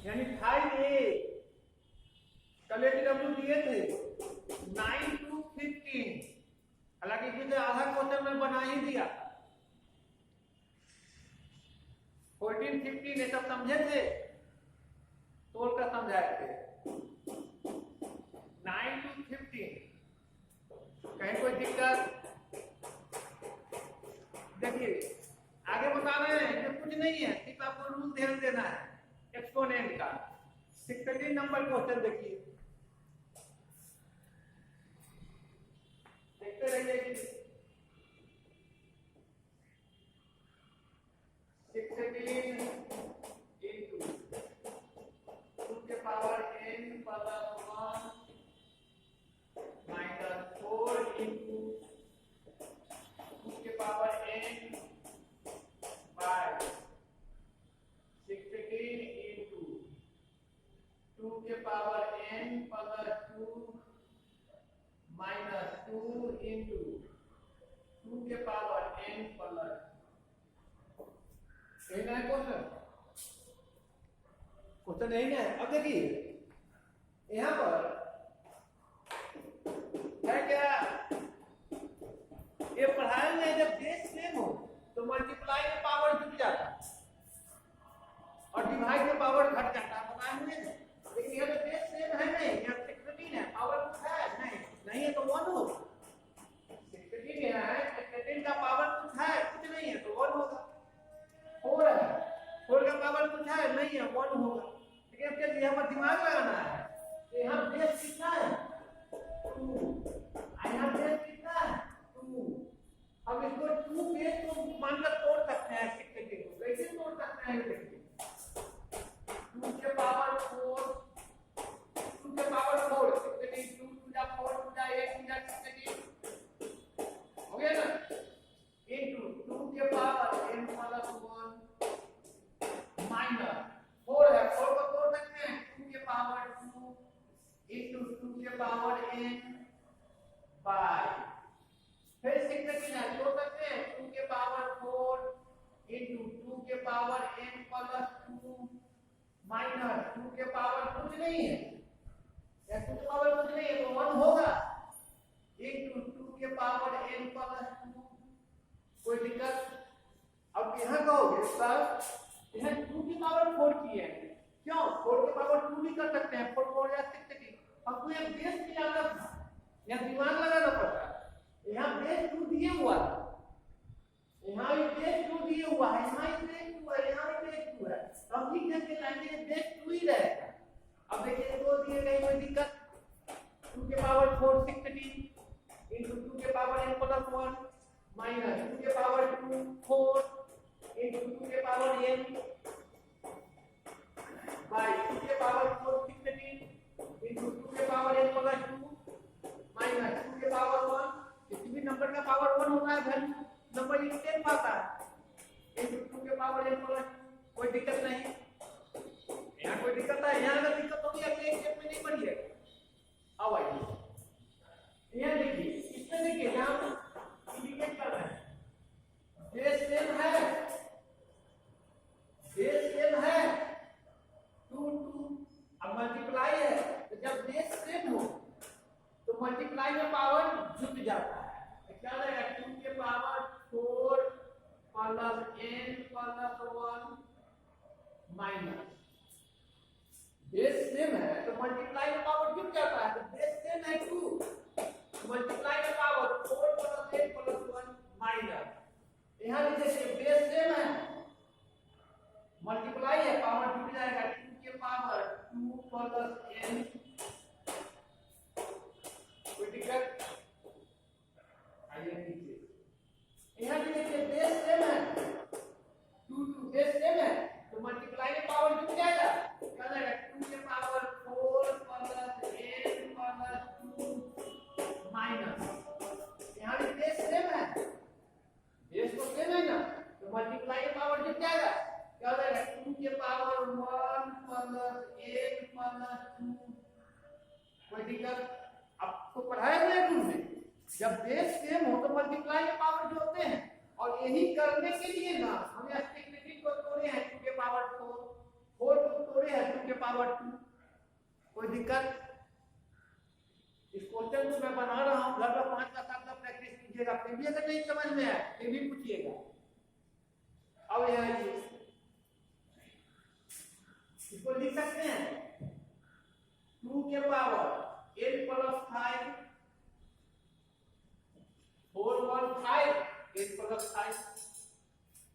यानी फाइव ए कल डब्ल्यू दिए थे 9 to 15। हालांकि इसमें आधा क्वेश्चन में बना ही दिया 14 15 ये सब समझे थे, तोड़ कर समझाए थे 9 to 15। कहीं कोई दिक्कत? देखिए आगे बता रहे हैं कि कुछ नहीं है, सिर्फ आपको रूल ध्यान देना है एक्सपोनेंट का। 16 नंबर क्वेश्चन देखिए, देखते रहिए। 16 into 2 के power n plus 1 minus 4 into 2 के पावर n बाय 16 into 2 के power n plus 2 minus 2 into 2 के पावर n प्लस। यही ना है क्वेश्चन यही ना है। अब देखिए यहां पर है क्या, ये पढ़ाई में जब बेस सेम हो तो मल्टीप्लाई में पावर जुट जाता है और डिवाइड में पावर घट जाता है, पता है मुझे। लेकिन यहाँ तो बेस सेम है नहीं, यहाँ 16 है, पावर कुछ है नहीं है तो 1 होगा। 16 यहाँ है, 16 का पावर कुछ है कुछ नहीं है तो 1 होगा। 4 है, 4 का पावर कुछ है नहीं है 1 होगा। लेकिन अब यहाँ पर दिमाग लगाना है, यहाँ बेस कितना है 2, यहाँ बेस कितना है 2। अब इसको 2 बेस को मानकर तोड़ सकते हैं, कैसे तोड़ सकते हैं देखिए। 2 के पावर 4, 2 के पावर 4 16 2 2 जा 4 2 जा 8 2 जा 16 हो गया ना, इनटू 2 के पावर n प्लस 1 माइनस 4 है, 4 को तोड़ सकते हैं 2 के पावर 2 इनटू 2 के पावर n बाय फिर 16 है, तोड़ सकते हैं 2 के पावर 4 इनटू 2 के पावर n प्लस 2 माइनस 2 के पावर कुछ नहीं है, या 2 के पावर कुछ नहीं है तो 1 होगा इनटू 2 के पावर n प्लस 2। कोई दिक्कत? अब यहाँ कहोगे सर यहाँ 2 की पावर 4 की है, क्यों 4 की पावर 2 भी कर सकते हैं, 4 4 या 16। अब तो यहाँ बेस की आदत है, यहाँ दिमाग लगाना पड़ता है। यहाँ बेस 2 दिए हुआ है, यहाँ भी बेस 2 दिए हुआ है, यहाँ भी बेस 2 है, यहाँ भी बेस 2 है, हम लिख देंगे लाइन बेस 2 ही रहेगा। अब देखिए 2 दिए गए, कोई दिक्कत? 2 के पावर 4 16 इनटू 2 के पावर n प्लस 1 माइनस 2 के पावर 2 4 इनटू 2 के पावर n बाय 2 के पावर 4 16 इनटू 2 के पावर n प्लस 2 माइनस 2 के पावर 1। किसी भी नंबर का पावर 1 होता है, वैल्यू नंबर इंटेंट पाता है इनटू 2 के पावर n प्लस। कोई दिक्कत नहीं, यहाँ कोई दिक्कत है? यहाँ अगर दिक्कत होगी अगले स्टेप में नहीं पढ़िएगा। अब आइए यहाँ देखिए, इसमें देखिए यहाँ इंडिकेट कर रहे हैं बेस सेम है, बेस सेम है 2 2। अब मल्टीप्लाई है तो जब बेस सेम हो तो मल्टीप्लाई में पावर जुट जाता है, तो क्या रहेगा 2 के power 4 plus n plus 1 minus base same है तो मल्टीप्लाई में पावर जुट जाता है, तो बेस सेम है 2 मल्टीप्लाई में power 4 plus n plus 1 minus. यहाँ भी देखिए बेस सेम है, मल्टीप्लाई है, पावर जुट जाएगा 2 के पावर 2 प्लस n। कोई दिक्कत? आइए नीचे यहाँ भी देखिए बेस सेम है 2 2 बेस सेम है तो मल्टीप्लाई में पावर जुट जाएगा, क्या जाएगा 2 के power 4 plus n plus 2 minus. यहाँ भी बेस सेम है, बेस तो सेम है ना तो मल्टीप्लाई में पावर जुट जाएगा, क्या जाएगा 2 के पावर 1 प्लस n प्लस 2। कोई दिक्कत? आपको पढ़ाया गया रूल में जब बेस सेम हो तो मल्टीप्लाई में पावर जोड़ते हैं, और यही करने के लिए ना हम यहाँ को तोड़े हैं 2 के पावर 4 4 तोड़े हैं 2 के पावर 2, कोई दिक्कत? इस क्वेश्चन को मैं बना रहा हूँ, घर पर 5 का 7 का प्रैक्टिस कीजिएगा, फिर भी अगर नहीं समझ में आए फिर भी पूछिएगा। अब यहाँ इसको लिख सकते हैं 2 के power n plus 5 whole 5 n plus 5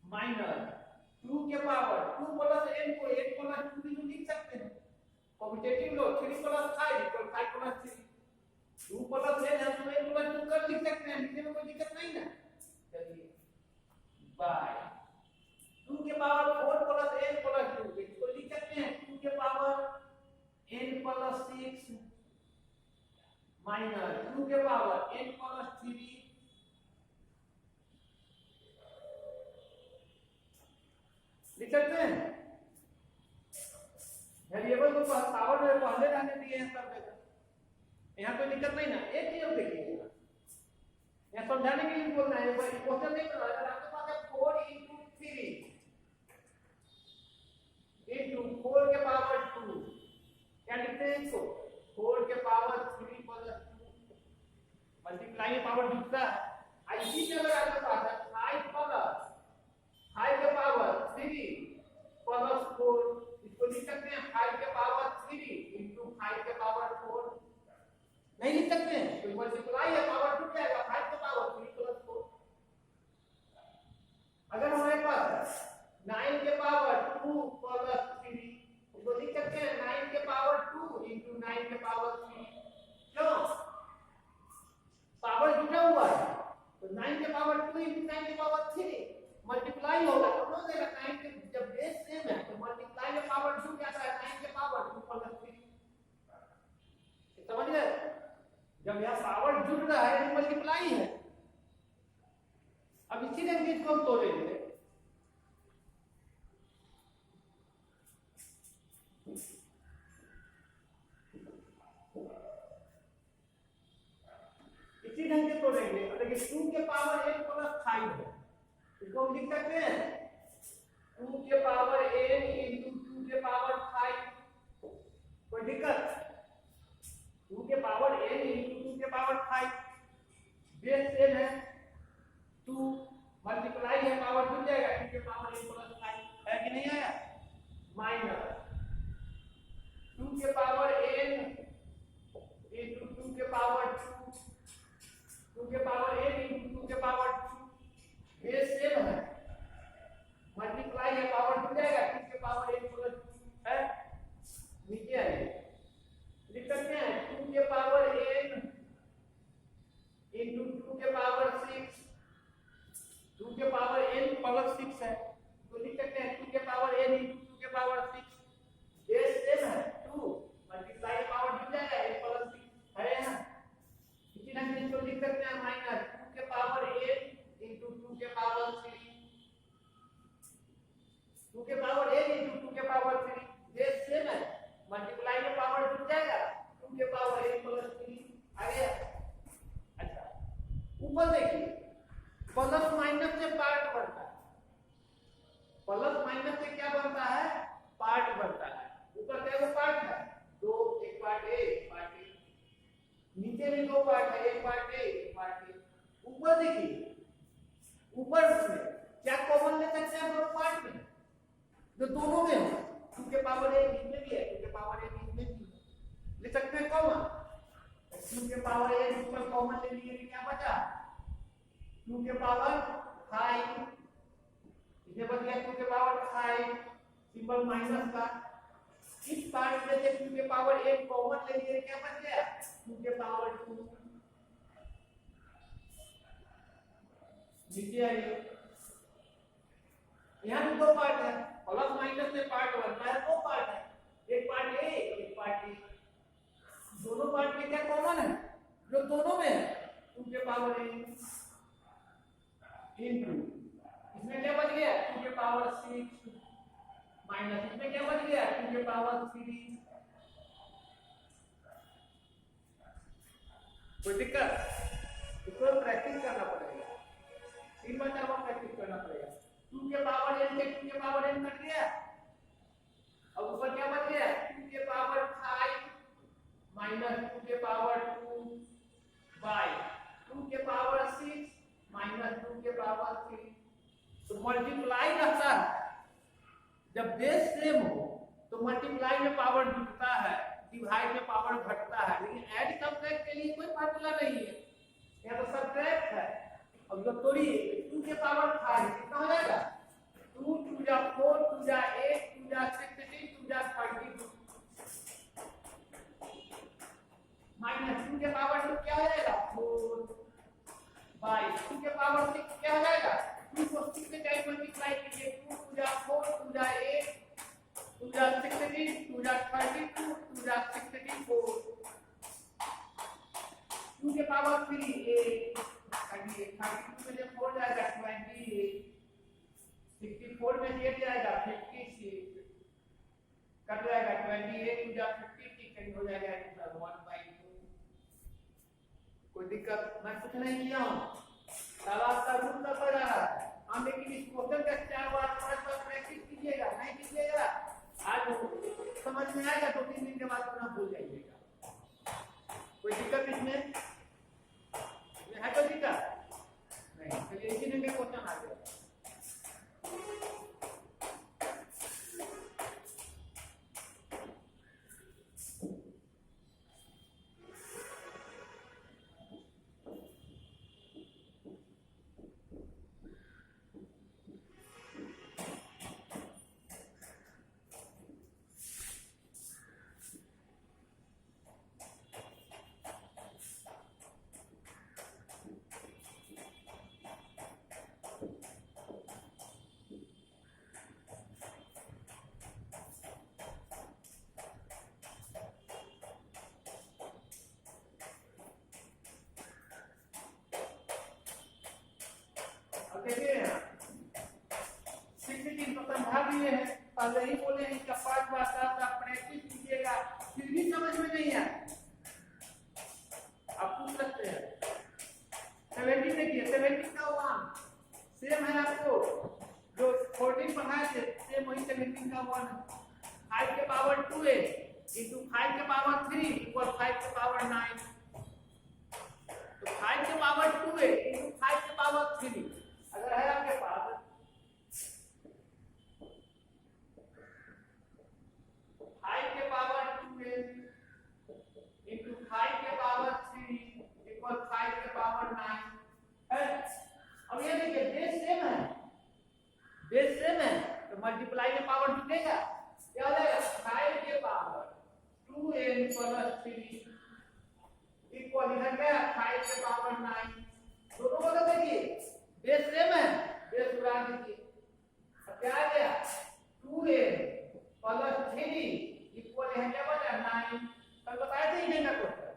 minus 2 के पावर 2 प्लस n को n प्लस 2 भी लिख सकते हैं। कॉम्पिटेटिव लो 3 plus 5 equal 5 plus 3, 2 plus n हम n प्लस 2 कर लिख सकते हैं, लिखने में कोई दिक्कत नहीं ना। चलिए बाय 2 के पावर 4 प्लस n प्लस 2 इसको लिख सकते हैं 2 के पावर n प्लस 6 माइनस 2 के पावर n प्लस 3 लिख सकते हैं। वेरिएबल को पावर में पहले रहने दिए हैं सब जगह, यहाँ कोई दिक्कत नहीं ना। एक चीज देखिए यहाँ समझाने के लिए बोलना है, क्वेश्चन नहीं बना। अगर आपके पास है 4 into 3 into 4 के पावर 2, क्या लिखते हैं इसको 4 के पावर 3 प्लस 2 मल्टीप्लाई में पावर जुड़ता है। इसी से अगर आपके पास है 5 प्लस 5 के पावर 3 प्लस 4, इसको लिख सकते हैं 5 के पावर 3 into 5 के पावर 4, नहीं लिख सकते हैं तो मल्टीप्लाई है, पावर जुड़ जाएगा 5 के पावर 3 प्लस 4। अगर हमारे पास 9 के पावर 2 प्लस 3, इसको लिख सकते हैं 9 के पावर 2 into 9 के पावर 3, क्यों पावर जुड़ा हुआ है तो 9 के पावर 2 into 9 के पावर 3 मल्टीप्लाई होगा तो हो जाएगा 9 के, जब बेस सेम है तो मल्टीप्लाई में पावर जुड़ जाता है 9 के पावर 2 प्लस 3, समझ गए? जब यह पावर जुड़ रहा है तो मल्टीप्लाई है। अब इसी तरीके इसको हम तोड़ेंगे, इसी ढंग से तोड़ेंगे। देखिए 2 के पावर n प्लस 5 है, इसको हम लिख सकते हैं 2 के पावर n into 2 के पावर 5, कोई दिक्कत? 2 के पावर n into 2 के पावर 5 बेस सेम है 2, मल्टीप्लाई है पावर जुड़ जाएगा 2 के पावर n प्लस 5, है कि नहीं आया? माइनस 2 के पावर n into 2 के पावर 2, 2 के पावर n into 2 के पावर 2 बेस सेम है, मल्टीप्लाई है पावर जुड़ जाएगा 2 के पावर n प्लस 2 है। नीचे आइए लिख सकते हैं 2 के पावर n into 2 के पावर 6, 2 के पावर n प्लस 6 है तो लिख सकते हैं 2 के पावर n into 2 के पावर 6, बेस सेम है 2, मल्टीप्लाई पावर जुड़ जाएगा n प्लस 6 है ना। इसी ढंग से इसको लिख सकते हैं माइनस 2 के पावर n into 2 के पावर 3, 2 के पावर n into 2 के पावर 3 बेस सेम है, मल्टीप्लाई में पावर जुड़ जाएगा 2 के पावर n प्लस 3 आ गया। अच्छा ऊपर देखिए प्लस माइनस से पार्ट बनता है, प्लस माइनस से क्या बनता है? पार्ट बनता है। ऊपर क्या पार्ट है? 2, एक पार्ट a एक पार्ट b, नीचे भी 2 पार्ट है, एक पार्ट a एक पार्ट b। ऊपर देखिए ऊपर में क्या कॉमन ले सकते हैं दोनों पार्ट में, जो दोनों में हो 2 के पावर a इसमें भी है 2 के पावर a इसमें भी ले सकते हैं कॉमन। 2 के पावर a ऊपर कॉमन ले लिए तो क्या बचा 2 के पावर 5, इसमें बच गया 2 के पावर 5 सिंबल माइनस का। इस पार्ट में से 2 के पावर a कॉमन ले लिए क्या बच गया 2 के पावर 2। नीचे आइए यहाँ भी 2 पार्ट है, प्लस माइनस से पार्ट बनता है 2 पार्ट है, एक पार्ट a एक पार्ट b, दोनों पार्ट में क्या कॉमन है? जो दोनों में है 2 के पावर a इनटू इसमें क्या बच गया 2 के पावर 6 माइनस इसमें क्या बच गया 2 के पावर 3। कोई दिक्कत? इसको प्रैक्टिस करना पड़ेगा, 3 बार 4 बार प्रैक्टिस करना पड़ेगा। 2 के पावर n से 2 के पावर n कट गया, अब ऊपर क्या मल्टीप्लाई रहता है। जब बेस सेम हो तो मल्टीप्लाई में पावर जुटता है, डिवाइड में पावर घटता है, लेकिन ऐड सब्ट्रैक्ट के लिए कोई फार्मूला नहीं है, यहाँ तो सब्ट्रैक्ट है। अब जो तोड़िए 2 के पावर 5 कितना हो जाएगा, 2 2 जा 4 2 जा 8 2 जा 16 2 जा 32 माइनस 2 के पावर 2 क्या हो जाएगा 4 बाई 2 के पावर 6 क्या हो जाएगा, 2 को 6 से टाइम मल्टीप्लाई कीजिए, 2 2 जा 4 2 जा 8 2 जा 16 2 जा 32 2 जा 64 2 के पावर 3 8 32 में जब 4 जाएगा 28 64 में 8 जाएगा 56 कट जाएगा 28 2 जा 50 कैंसिल हो जाएगा आंसर 1/2। कोई दिक्कत मैं कुछ नहीं किया हूं, सारा आपका रूल का पड़ रहा है। हम लेकिन इस क्वेश्चन का 4 बार 5 बार प्रैक्टिस कीजिएगा, नहीं कीजिएगा आज समझ में आएगा तो 3 दिन के बाद पुनः भूल जाइएगा। कोई दिक्कत इसमें है, कोई दिक्कत नहीं। चलिए इसी दिन में क्वेश्चन आ गया। देखिए 16 तो समझा दिए हैं, पहले ही बोले हैं कि 5 बार 7 बार प्रैक्टिस कीजिएगा, फिर भी समझ में नहीं आए आप पूछ सकते हैं। 17 देखिए 17 का 1 सेम है, आपको जो 14 पढ़ाए थे सेम वही 17 का 1 है। 5 के पावर 2 है इंटू 5 के पावर 3 इक्वल 5 के पावर 9, तो 5 के पावर 2 है इंटू 5 के पावर 3 अगर है आपके पास 5 के पावर 2 इंटू 5 के पावर 3 इक्वल 5 के पावर 9 है। अब ये देखिए बेस सेम है, बेस सेम है तो मल्टीप्लाई में पावर जुटेगा, क्या हो जाएगा 5 के पावर 2n प्लस 3 इक्वल इधर क्या 5 के पावर 9। दोनों को तो देखिए बेस सेम है, बेस उड़ा दीजिए, अब क्या आ गया 2n प्लस 3 इक्वल है क्या बचा 9। कल बताया था इधर का क्वेश्चन,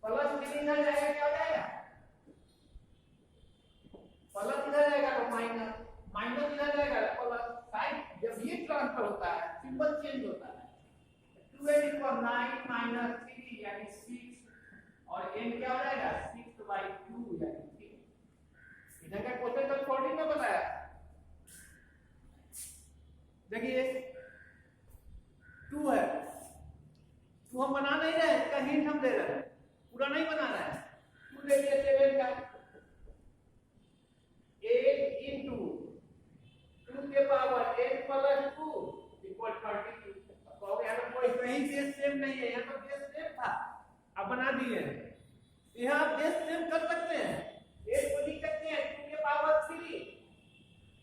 प्लस 3 इधर जाएगा क्या हो जाएगा, प्लस इधर जाएगा तो माइनस, माइनस इधर जाएगा प्लस। साइन जब ये ट्रांसफर होता है सिंबल चेंज होता है, 2n इक्वल 9 माइनस 3 यानी 6 और n क्या हो जाएगा 6/2 यानी इधर का क्वेश्चन तो 14 में बताया। देखिए 2 है, 2 हम बना नहीं रहे, इसका हिंट हम दे रहे हैं, पूरा नहीं बनाना है। 2 ले लिए 7 का 8 इंटू 2 के पावर 8 प्लस 2 इक्वल 32। अब यहाँ तो कोई कहीं बेस सेम नहीं है, यहाँ तो बेस सेम था अब बना दिए हैं। यहाँ बेस सेम कर सकते हैं, 8 को लिख सकते हैं 2 के पावर 3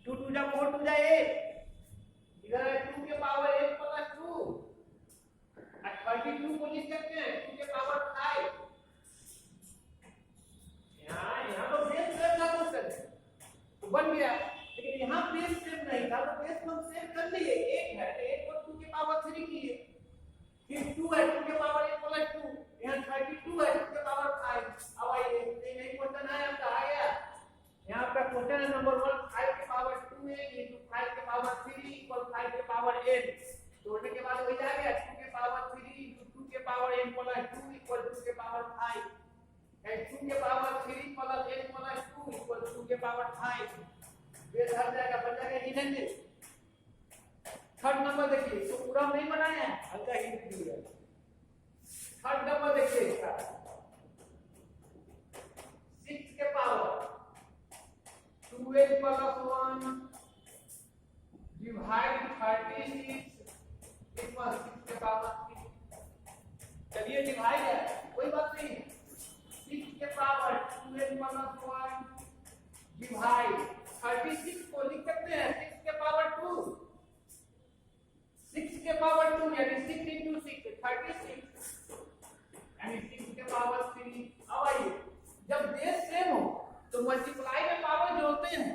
2 2 जा 4 2 जा 8 इधर है 2 के पावर 8 प्लस 2 और 32 को लिख सकते हैं 2 के पावर 5। यहाँ तो बेस सेम था तो बन गया, लेकिन यहाँ बेस सेम नहीं था तो बेस हम सेम कर लिए। 8 है तो 8 को 2 के पावर 3 किए, फिर 2 है 2 के पावर 8 प्लस 2 यहाँ 32 है 2 के पावर 5। अब आइए यही क्वेश्चन है आपका आ गया, यहाँ आपका क्वेश्चन है नंबर 1 5 के पावर 2 इंटू 5 के पावर 3 इक्वल 5 के पावर 8। जोड़ने के बाद वही आ गया 2 के पावर 3 इंटू 2 के पावर n प्लस 2 इक्वल 2 के पावर 5 है। 2 के power 3 plus n plus 2 equal 2 के पावर 5। बेस हट जाएगा, बन जाएगा इधर। थर्ड नंबर देखिए, तो पूरा नहीं बनाया है, हल्का हिंट दिया। थर्ड नंबर देखिए इसका 6 के power 2n plus 1 divide 36 equal 6 के पावर 3। चलिए डिवाइड है कोई बात नहीं, 6 के पावर 2n प्लस 1 डिवाइड 36 को लिख सकते हैं 6 के पावर 2, 6 के पावर 2 यानी 6 into 6 36 यानी 6 के पावर 3। अब आइए जब बेस सेम हो तो मल्टीप्लाई में पावर जोड़ते हैं,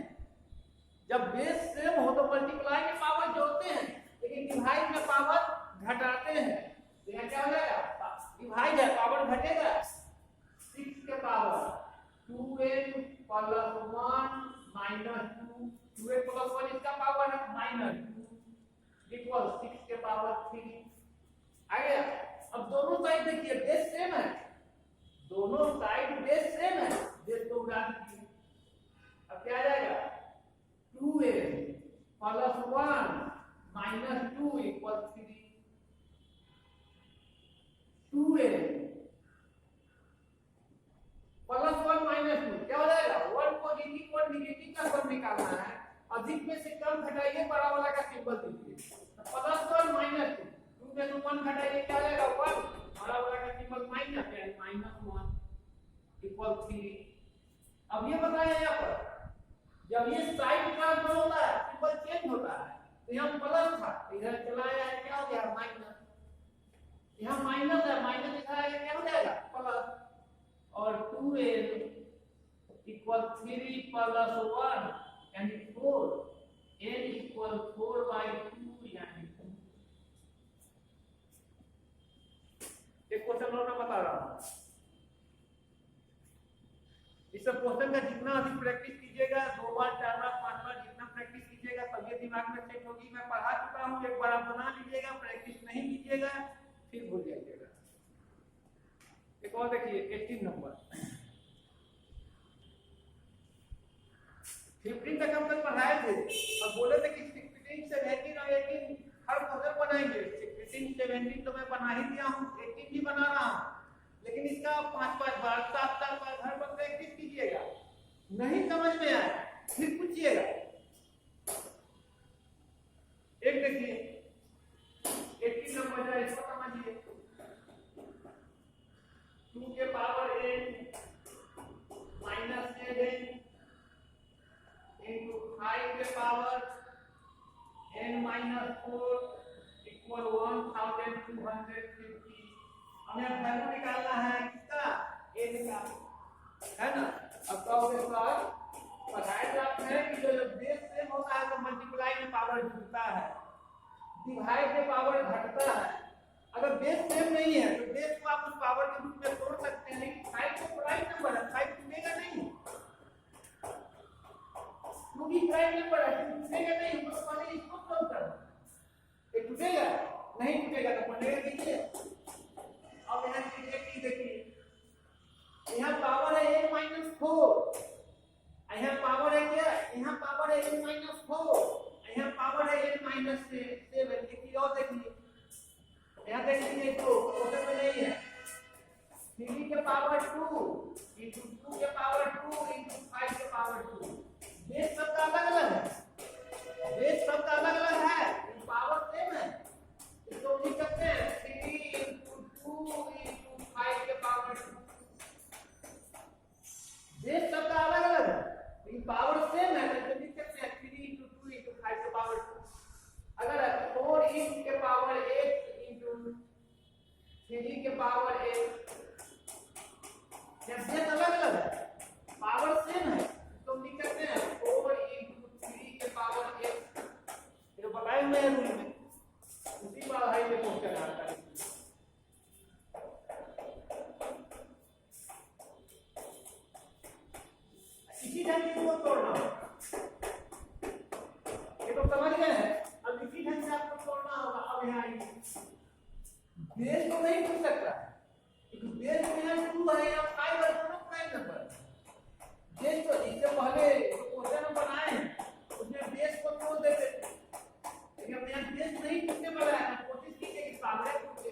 जब बेस सेम हो तो मल्टीप्लाई में पावर जोड़ते हैं लेकिन डिवाइड में पावर घटाते हैं। तो यहाँ क्या हो जाएगा, डिवाइड है पावर घटेगा, 6 के power 2n plus 1 minus 2, 2n plus 1 इसका पावर है माइनस 2 इक्वल 6 के पावर 3 आ गया। अब दोनों साइड देखिए बेस सेम है, दोनों साइड बेस सेम है, बेस को उड़ा दीजिए। अब क्या आ जाएगा 2n plus 1 minus 2 equal 3, 2n plus 1 minus 2 क्या हो जाएगा, 1 पॉजिटिव 1 नेगेटिव का सब निकालना है, अधिक में से कम घटाइए बड़ा वाला का सिंबल दीजिए, प्लस 1 माइनस 2 में से 1 घटाइए क्या आ जाएगा 1, बड़ा वाला का सिंबल माइनस है माइनस 1 इक्वल 3। अब ये बताया यहाँ पर जब ये साइड ट्रांसफर होता है सिंबल चेंज होता है, तो यहाँ प्लस था इधर चला आया क्या हो गया माइनस, यहाँ माइनस है माइनस इधर आया क्या हो जाएगा प्लस, और 2n इक्वल 3 प्लस 1 यानी 4, n इक्वल 4/2 यानी 2। एक क्वेश्चन और मैं बता रहा हूँ, इस सब क्वेश्चन का जितना अधिक प्रैक्टिस कीजिएगा 2 बार 4 बार 5 बार जितना प्रैक्टिस कीजिएगा तब ये दिमाग में सेट होगी। मैं पढ़ा चुका हूँ, एक बार आप बना लीजिएगा, प्रैक्टिस नहीं कीजिएगा फिर भूल जाइएगा। एक और देखिए 18 नंबर 15 तक हम लोग पढ़ाए थे और बोले थे कि 16 17 और 18 हर क्वेश्चन बनाएंगे। 16 17 तो मैं बना ही दिया हूँ, 18 भी बना रहा हूँ, लेकिन इसका 5-5 बार 7-7 बार हर बार प्रैक्टिस कीजिएगा। नहीं समझ में आए फिर पूछिएगा। एक देखिए 18 नंबर है, इसको समझिए, 2 के पावर n माइनस 7 into 5 के पावर n माइनस 4 इक्वल 1250। हमें वैल्यू निकालना है किसका, n का, है ना। अब कहोगे सर पढ़ाए जाते हैं कि जो बेस सेम होता है तो मल्टीप्लाई में पावर जुड़ता है, डिवाइड में पावर घटता है। अगर बेस सेम नहीं है तो बेस को आप उस पावर के रूप में तोड़ सकते हैं, लेकिन 5 तो प्राइम नंबर है, 5 टूटेगा नहीं, क्योंकि प्राइम नंबर है, टूटेगा नहीं। तो पहले इसको सोल्व करो, ये टूटेगा नहीं, टूटेगा तो पढ़ेगा देखिए। अब यहाँ देखिए यहाँ पावर है n माइनस 4, यहाँ पावर है क्या, यहाँ पावर है n माइनस 4, यहाँ पावर है n माइनस 7। देखिए और देखिए यहाँ देखिए तो क्वेश्चन में नहीं है, 3 के पावर 2 into 2 के पावर 2 into 5 के पावर 2। बेस सबका अलग अलग है, बेस सबका अलग अलग है, पावर सेम है। इसको लिख सकते हैं 3 into 2 into 5 के पावर 2। बेस सबका अलग अलग है लेकिन पावर सेम है, तो लिख सकते हैं 3 into 2 into 5 के पावर 2। अगर 4 के पावर 8 into 3 के पावर 8, जब बेस अलग अलग है पावर सेम है तो लिख सकते हैं 4 into 3 के पावर 8। ये बताए हुए हैं रूल में, उसी बार हाई में क्वेश्चन आता है। इसी ढंग से इसको तोड़ना होगा, ये तो समझ गए हैं। अब इसी ढंग से आपको तोड़ना होगा। अब यहाँ बेस को नहीं टूट सकता, बेस में यहाँ 2 है या 5 है, दोनों प्राइम नंबर। बेस को इससे पहले क्वेश्चन हम बनाए हैं उसमें बेस को तोड़ देते थे, लेकिन अब यहाँ बेस नहीं टूटने वाला है, कोशिश कीजिए कि पावर टूटे।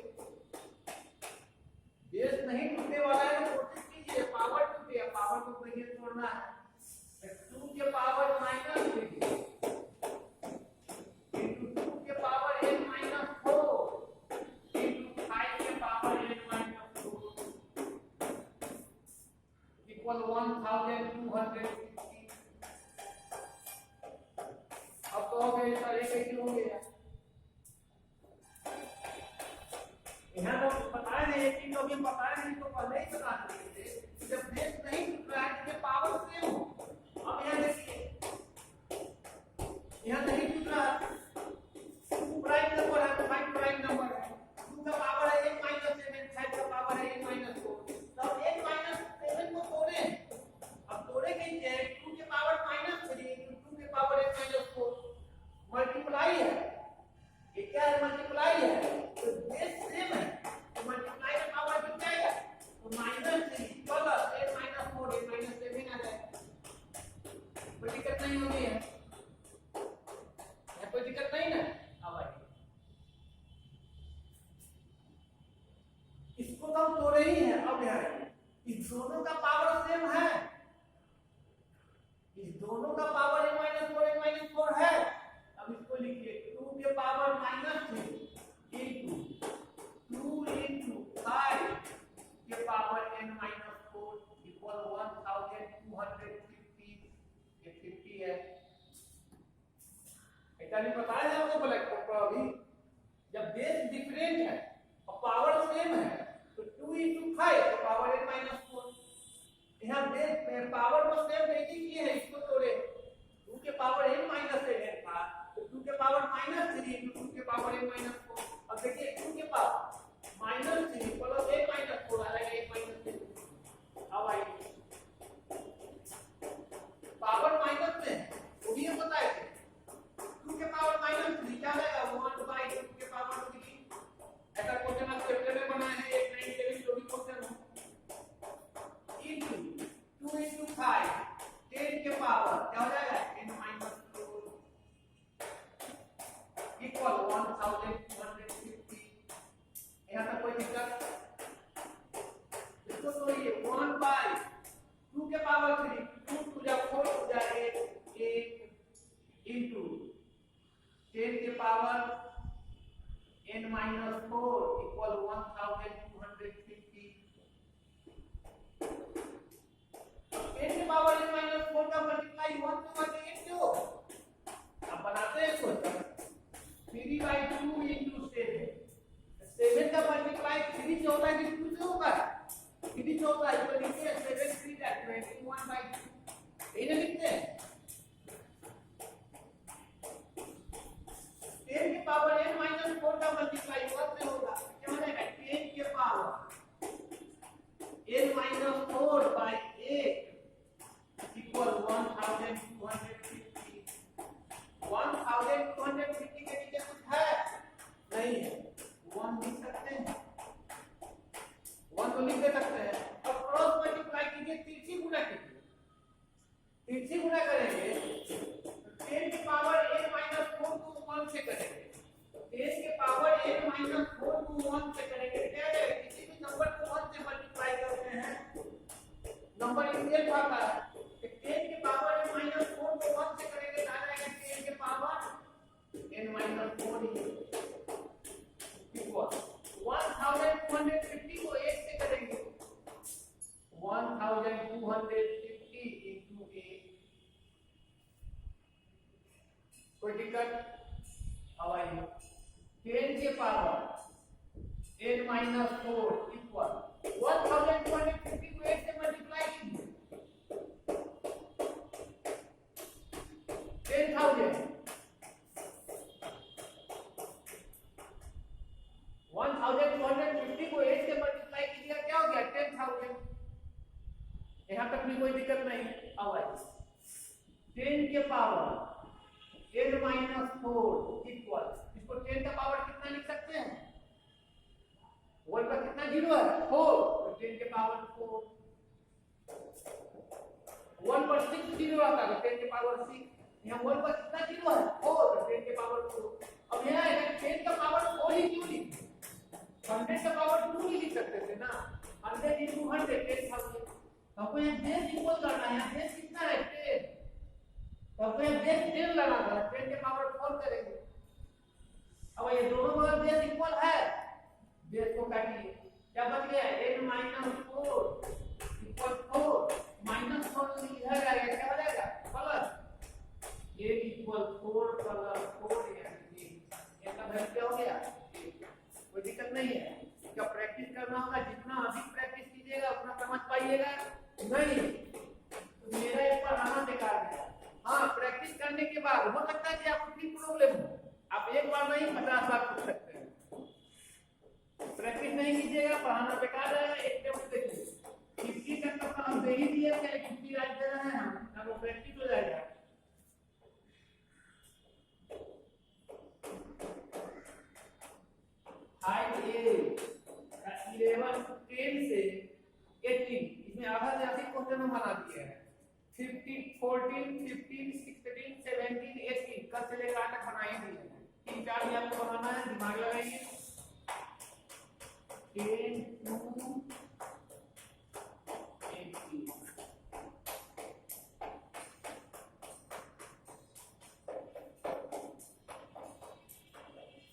बेस नहीं टूटने वाला है तो कोशिश कीजिए पावर टूटे, पावर को पहले तोड़ना है। 2 के पावर -3 इक्वल 1250। अब तो हो गए सारे कैसे हो गया। यहाँ तो बताया नहीं, एक चीज अभी बताया नहीं तो पहले ही बता दिए थे, जब बेस नहीं टूट रहा है तो पावर सेम हो। अब यहाँ देखिए, यहाँ नहीं टूट रहा, 2 प्राइम नंबर है, 5 प्राइम नंबर है, 2 का पावर है 1 - 7, 5 का पावर है 1 - 4। तब 1 - 7 को तोड़े, अब तोड़े कैसे, 2 के पावर -3 2 के पावर 1 - 4 मल्टीप्लाई है, ये क्या है, मल्टीप्लाई है, तो बेस सेम है तो मल्टीप्लाई में पावर कितना जाएगा, तो -3 प्लस 1 - 4 1 - 7 आ जाएगा। कोई दिक्कत नहीं होगी है, कोई दिक्कत नहीं ना। अब आइए, इसको तो हम तोड़े ही हैं। अब यहाँ इस दोनों का पावर सेम है, इस दोनों का पावर 1 - 4 1 - 4 है। अब इसको लिखिए 2 के पावर -3 into 2 into 5 के पावर n - 4 इक्वल 1250। ये 50 है। ऐसा नहीं बताया है आपको ब्लैक बोर्ड पर अभी, जब बेस डिफरेंट है और पावर सेम है तो 2 into 5 के पावर n - 4। यहाँ बेस पावर को सेम नहीं किए हैं, इसको तोड़े, 2 के पावर n - 7 था तो 2 के पावर -3 into 2 के पावर n - 4। अब देखिए 2 के पावर -3 प्लस 1 - 4 आ जाएगा 1 - 3। अब आइए पावर माइनस में वो भी पता है, 2 के पावर -3 क्या आएगा 1/2 के पावर 3। ऐसा क्वेश्चन आप चैप्टर में बनाए हैं 197 जो भी क्वेश्चन हो, into 2 into 5 10 के पावर क्या हो जाएगा n - 4 इक्वल 1250। यहाँ तक कोई दिक्कत, इसको तो ये 1/2 के पावर 3 2 टू जा 4 टू जा 8 into 10 के पावर n - 4 इक्वल 1250। 10 के पावर n - 4 का मल्टीप्लाई 1 से 8 से हो। अब बनाते हैं क्वेश्चन 3/2 into 7 7 का मल्टीप्लाई 3 से होता है कि 2 से होता है, 3 से होता है तो लिखिए 7 3 का 21/2 ये लिखते हैं। 10 के पावर n - 4 का मल्टीप्लाई 1 से होगा, क्या हो जाएगा 10 के पावर n - 4/8 इक्वल 1250। 1250 के नीचे कुछ है नहीं है, 1 लिख सकते हैं, 1 तो लिख दे सकते हैं। अब क्रॉस मल्टीप्लाई कीजिए, तिरछी गुणा कीजिए, तिरछी गुणा करेंगे तो 10 के पावर n - 4 को 1 से करेंगे, 10 के पावर n - 4 को 1 से करेंगे क्या है, किसी भी नंबर को 1 से मल्टीप्लाई करते हैं नंबर इनवर्स आता है। 10 के पावर n - 4 को 1 से करेंगे तो आ जाएगा 10 के पावर n - 4 इक्वल 1250 को 8 से करेंगे 1250 into 8। कोई दिक्कत। अब आइए 10 के पावर n - 4 इक्वल 1250 को 8 से मल्टीप्लाई कीजिए 10,000 1250 को 8 से मल्टीप्लाई कीजिएगा क्या हो गया 10,000। यहाँ तक भी कोई दिक्कत नहीं। अब आइए 10 के पावर n - 4 इक्वल, इसको 10 का पावर कितना लिख सकते हैं, 1 का कितना जीरो है 4 तो 10 के पावर 4। 1 पर 6 जीरो आता है 10 के पावर 6, यहाँ 1 पर कितना जीरो है 4 तो 10 के पावर 4। अब यहाँ 10 का पावर 4 ही क्यों लिखे, 100 का पावर 2 ही लिख सकते थे ना, 100 into 100 10,000। आपको यहाँ बेस इक्वल करना है, यहाँ बेस कितना है 10, तो आपको यहाँ बेस 10 लगाना है, 10 के पावर 4 करेंगे। अब ये दोनों बगल बेस इक्वल है, बेस को काटिए क्या बच गया n - 4 इक्वल 4 छोड़ इधर आ गया, क्या हो जाएगा प्लस a इक्वल 4 प्लस 4 यानी ये का वैल्यू क्या हो गया, कोई दिक्कत नहीं है। इसका प्रैक्टिस करना होगा, जितना अधिक प्रैक्टिस कीजिएगा उतना समझ पाइएगा। नहीं तो मेरा एक पढ़ाना बेकार है। हाँ, प्रैक्टिस करने के बाद हो सकता है कि आपको फिर प्रॉब्लम हो, आप एक बार नहीं 50 बार पूछ सकते हैं। प्रैक्टिस नहीं कीजिएगा, पढ़ाना बेकार है। एक टेबल देखिए 50 तक तो हम दे ही दिए थे, 50 राइट दे रहे हैं हम, अब वो प्रैक्टिस हो जाएगा। हाइट ए 11 10 से 18, इसमें आधा से अधिक क्वेश्चन हम बना दिए हैं। 15 14 15 16 17 18 कल से लेकर आज तक बनाए दिए हैं। 3 4 भी आपको बनाना है, दिमाग लगाइए। 10 2